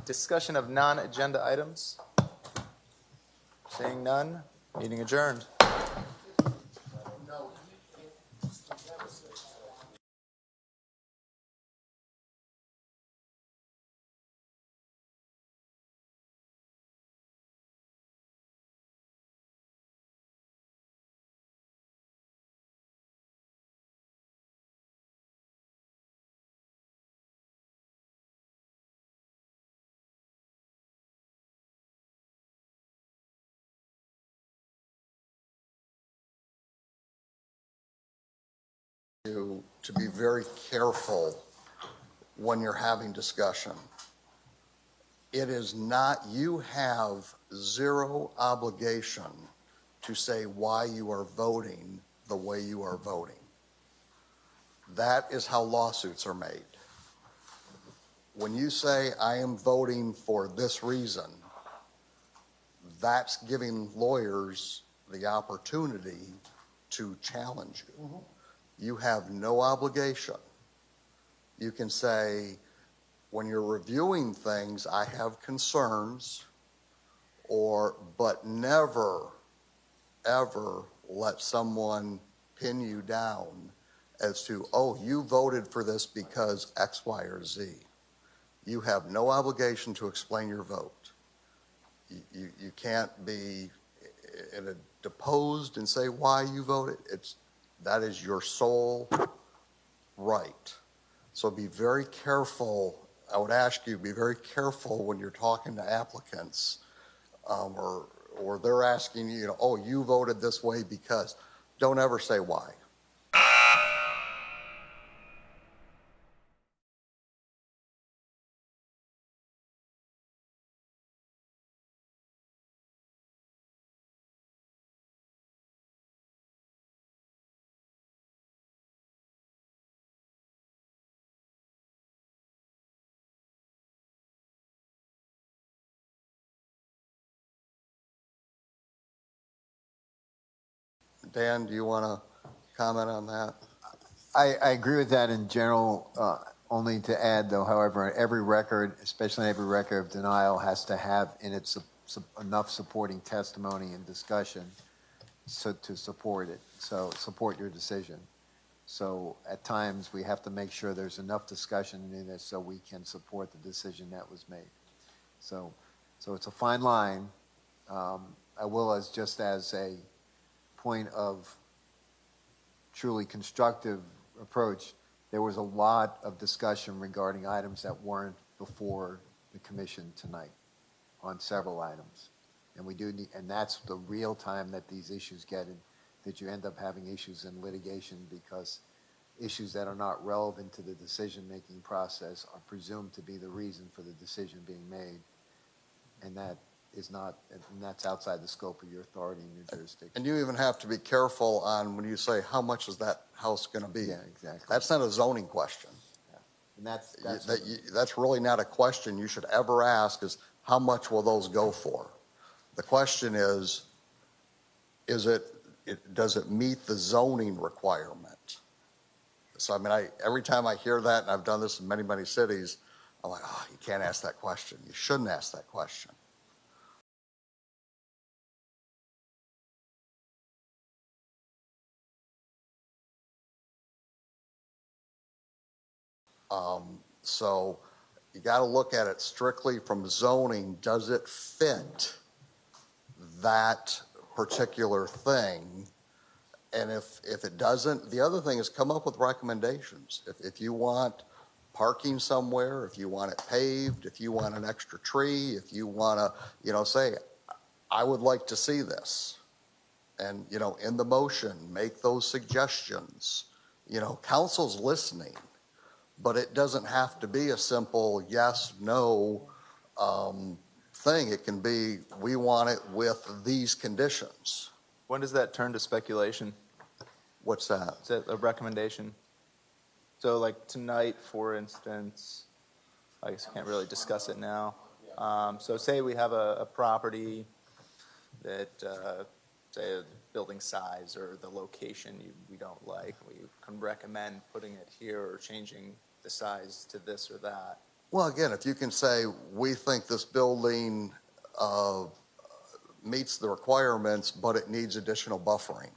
Discussion of non-agenda items. Seeing none, meeting adjourned. To be very careful when you're having discussion. It is not, you have zero obligation to say why you are voting the way you are voting. That is how lawsuits are made. When you say, I am voting for this reason, that's giving lawyers the opportunity to challenge you. Mm-hmm. You have no obligation. You can say, when you're reviewing things, I have concerns, but never, ever let someone pin you down as to, oh, you voted for this because X, Y, or Z. You have no obligation to explain your vote. You can't be deposed and say why you voted. That is your sole right. So be very careful. I would ask you, be very careful when you're talking to applicants or they're asking you, oh, you voted this way because. Don't ever say why. Dan, do you want to comment on that? I agree with that in general, only to add, though, however, every record, especially every record of denial, has to have in it enough supporting testimony and discussion to support it, so support your decision. So at times we have to make sure there's enough discussion in it so we can support the decision that was made. So it's a fine line. I will, just as a point of truly constructive approach, there was a lot of discussion regarding items that weren't before the commission tonight on several items. And we do need, and that's the real time that these issues get in, that you end up having issues in litigation because issues that are not relevant to the decision-making process are presumed to be the reason for the decision being made. And that is not, and that's outside the scope of your authority in your jurisdiction. And you even have to be careful on when you say, how much is that house going to be? Yeah, exactly. That's not a zoning question. Yeah. And that's really not a question you should ever ask is, how much will those go for? The question is does it meet the zoning requirement? So, I mean, every time I hear that, and I've done this in many, many cities, I'm like, oh, you can't ask that question. You shouldn't ask that question. So you got to look at it strictly from zoning. Does it fit that particular thing? And if it doesn't, the other thing is come up with recommendations. If you want parking somewhere, if you want it paved, if you want an extra tree, if you want to, say, I would like to see this. And, in the motion, make those suggestions. Council's listening. But it doesn't have to be a simple yes, no thing. It can be, we want it with these conditions. When does that turn to speculation? What's that? Is that a recommendation? So like tonight, for instance, I guess I can't really discuss it now. So say we have a property that, say, a building size or the location we don't like. We can recommend putting it here or changing the size to this or that. Well, again, if you can say, we think this building meets the requirements, but it needs additional buffering.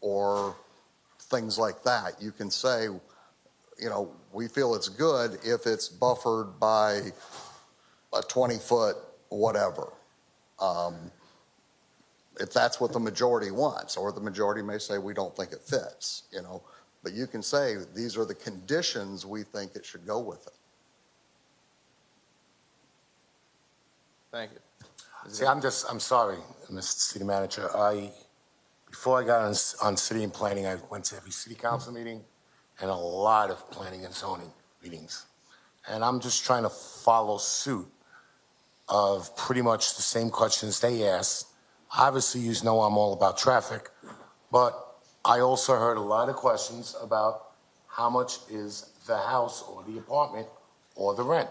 Or things like that. You can say, you know, we feel it's good if it's buffered by a 20-foot whatever. If that's what the majority wants, or the majority may say, we don't think it fits, you know. But you can say, these are the conditions we think it should go with it. Thank you. See, I'm sorry, Mr. City Manager. Before I got on city and planning, I went to every city council meeting and a lot of planning and zoning meetings. And I'm just trying to follow suit of pretty much the same questions they asked. Obviously, you know I'm all about traffic, but I also heard a lot of questions about how much is the house or the apartment or the rent.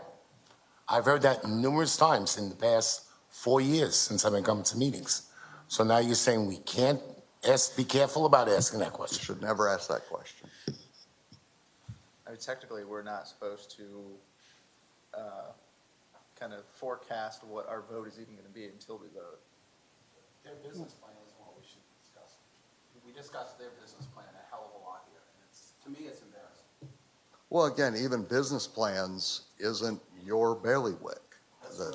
I've heard that numerous times in the past 4 years since I've been coming to meetings. So now you're saying we can't be careful about asking that You question. should never ask that question. I mean, technically, we're not supposed to kind of forecast what our vote is even going to be until we vote. Their business plan is what we should discuss. We discussed their business plan a hell of a lot here, and to me, it's embarrassing. Well, again, even business plans isn't your bailiwick. You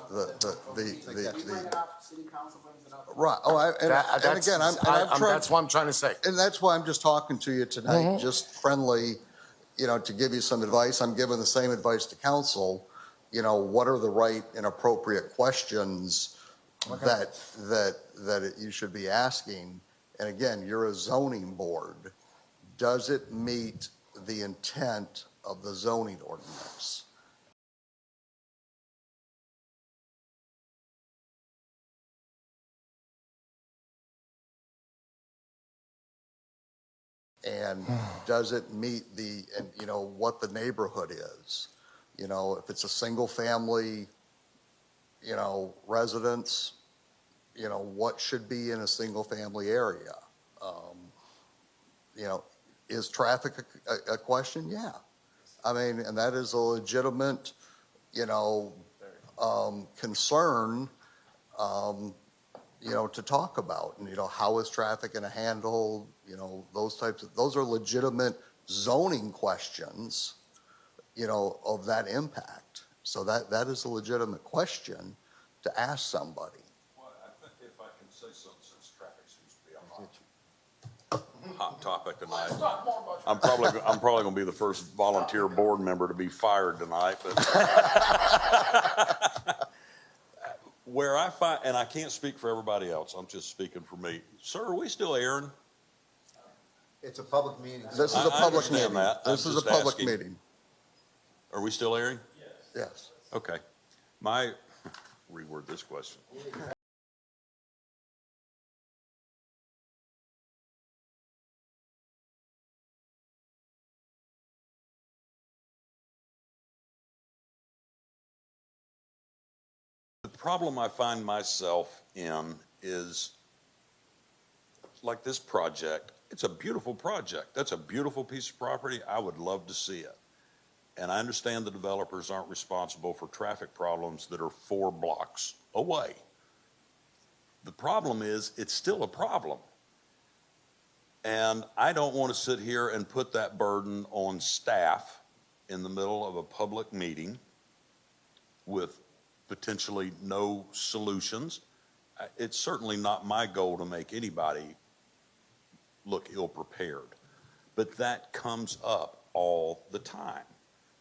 bring it up, city council brings it up. Right. Oh, and again, that's what I'm trying to say. And that's why I'm just talking to you tonight, just friendly, you know, to give you some advice. I'm giving the same advice to council. You know, what are the right and appropriate questions that you should be asking? And again, you're a zoning board. Does it meet the intent of the zoning ordinance? And does it meet the, and you know, what the neighborhood is? You know, if it's a single family, you know, residence, you know, what should be in a single family area? You know, is traffic a question? Yeah. I mean, and that is a legitimate, you know, concern, you know, to talk about. And, you know, how is traffic going to handle, you know, those are legitimate zoning questions, you know, of that impact. So that is a legitimate question to ask somebody. Well, I think if I can say something, since traffic seems to be a hot topic tonight. I'm probably going to be the first volunteer board member to be fired tonight, but where I find, and I can't speak for everybody else, I'm just speaking for me. Sir, are we still airing? It's a public meeting. This is a I public understand meeting. that. This I'm is a just public asking. meeting. Are we still airing? Yes. Okay. Reword this question. The problem I find myself in is like this project. It's a beautiful project. That's a beautiful piece of property. I would love to see it. And I understand the developers aren't responsible for traffic problems that are 4 blocks away. The problem is, it's still a problem. And I don't want to sit here and put that burden on staff in the middle of a public meeting with potentially no solutions. It's certainly not my goal to make anybody look ill-prepared, but that comes up all the time.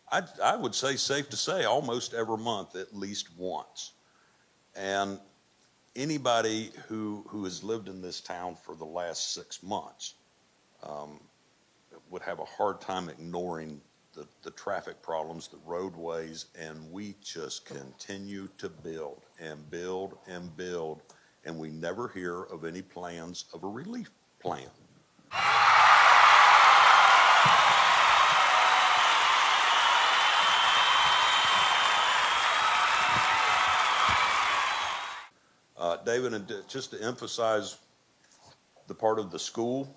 I would say, safe to say, almost every month at least once. And anybody who has lived in this town for the last 6 months would have a hard time ignoring the traffic problems, the roadways, and we just continue to build and build and build, and we never hear of any plans of a relief plan. David, and just to emphasize the part of the school,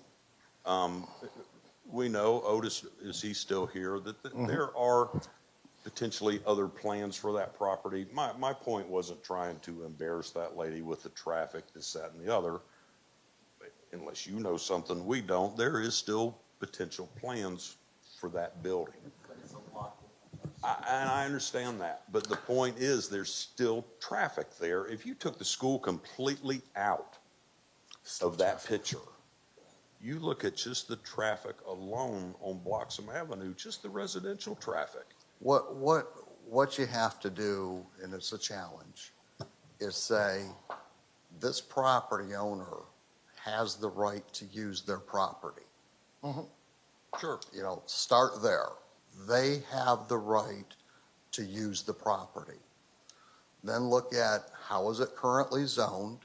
we know, Otis, is he still here, that there are potentially other plans for that property. My point wasn't trying to embarrass that lady with the traffic, this, that, and the other. Unless you know something we don't, there is still potential plans for that building. And I understand that, but the point is there's still traffic there. If you took the school completely out of that picture, you look at just the traffic alone on Bloxham Avenue, just the residential traffic. What you have to do, and it's a challenge, is say, this property owner has the right to use their property. Sure. You know, start there. They have the right to use the property. Then look at how is it currently zoned?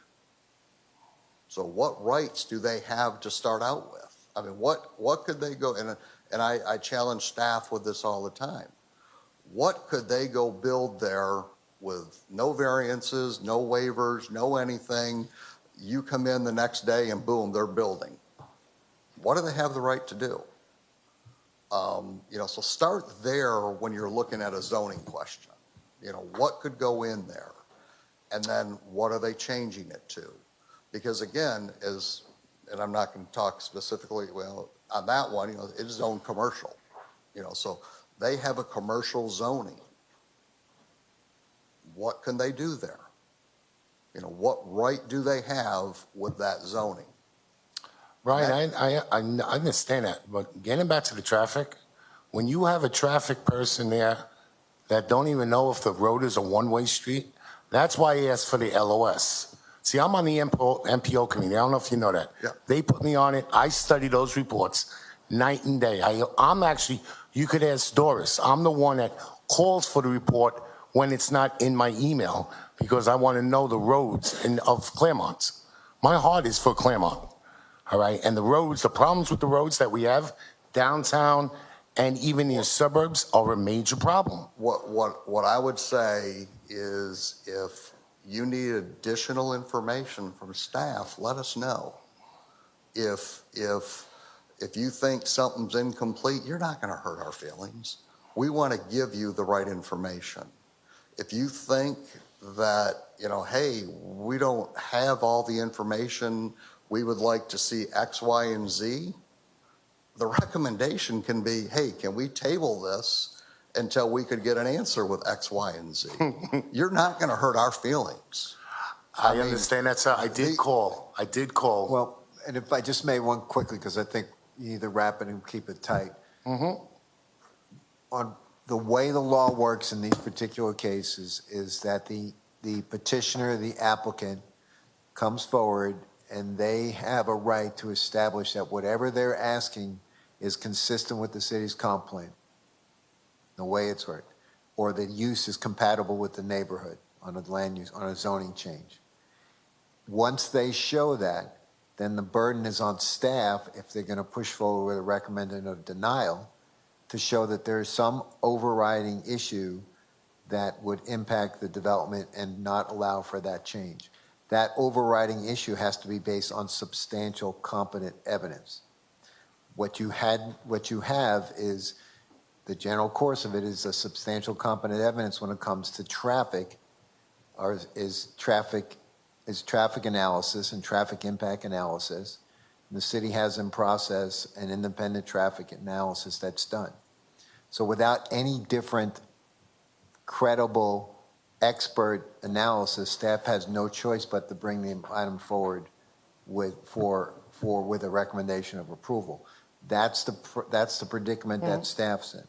So what rights do they have to start out with? I mean, what could they go, and I challenge staff with this all the time. What could they go build there with no variances, no waivers, no anything? You come in the next day and boom, they're building. What do they have the right to do? You know, so start there when you're looking at a zoning question. You know, what could go in there? And then what are they changing it to? Because again, and I'm not going to talk specifically, well, on that one, you know, it's zoned commercial. You know, so they have a commercial zoning. What can they do there? You know, what right do they have with that zoning? Brian, I understand that, but getting back to the traffic, when you have a traffic person there that don't even know if the road is a one-way street, that's why he asked for the LOS. See, I'm on the MPO committee. I don't know if you know that. Yeah. They put me on it. I study those reports night and day. I'm actually, you could ask Doris. I'm the one that calls for the report when it's not in my email because I want to know the roads of Claremont. My heart is for Claremont, all right? And the roads, the problems with the roads that we have downtown and even in the suburbs are a major problem. What I would say is if you need additional information from staff, let us know. If you think something's incomplete, you're not going to hurt our feelings. We want to give you the right information. If you think that, you know, hey, we don't have all the information, we would like to see X, Y, and Z, the recommendation can be, hey, can we table this until we could get an answer with X, Y, and Z? You're not going to hurt our feelings. I mean, understand that, sir. I did call. Well, and if I just may one quickly, because I think you need to wrap it and keep it tight. On the way the law works in these particular cases is that the petitioner, the applicant, comes forward and they have a right to establish that whatever they're asking is consistent with the city's comp plan, the way it's worked, or the use is compatible with the neighborhood on a land use, on a zoning change. Once they show that, then the burden is on staff, if they're going to push forward with a recommendation of denial, to show that there is some overriding issue that would impact the development and not allow for that change. That overriding issue has to be based on substantial competent evidence. What you have is the general course of it is a substantial competent evidence when it comes to traffic, or is traffic analysis and traffic impact analysis. And the city has in process an independent traffic analysis that's done. So without any different credible expert analysis, staff has no choice but to bring the item forward with a recommendation of approval. That's the predicament that staff's in.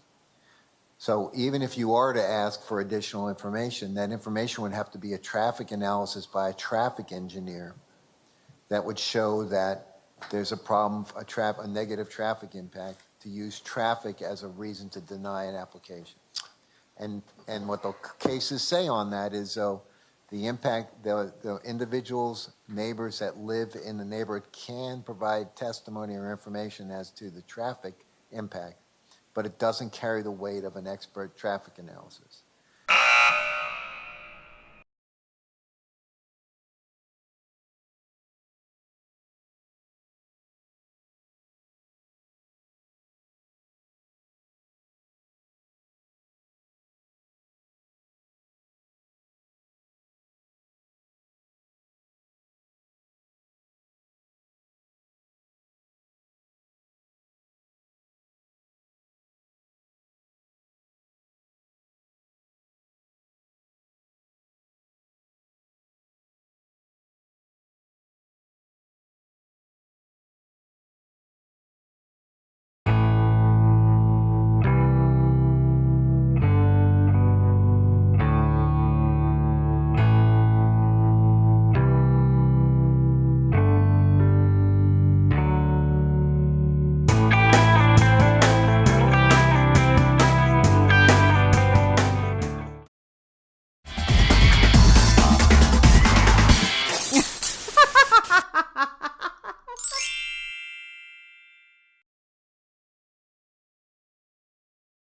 So even if you are to ask for additional information, that information would have to be a traffic analysis by a traffic engineer that would show that there's a problem, a negative traffic impact, to use traffic as a reason to deny an application. And what the cases say on that is, though, the impact, the individuals, neighbors that live in the neighborhood can provide testimony or information as to the traffic impact, but it doesn't carry the weight of an expert traffic analysis.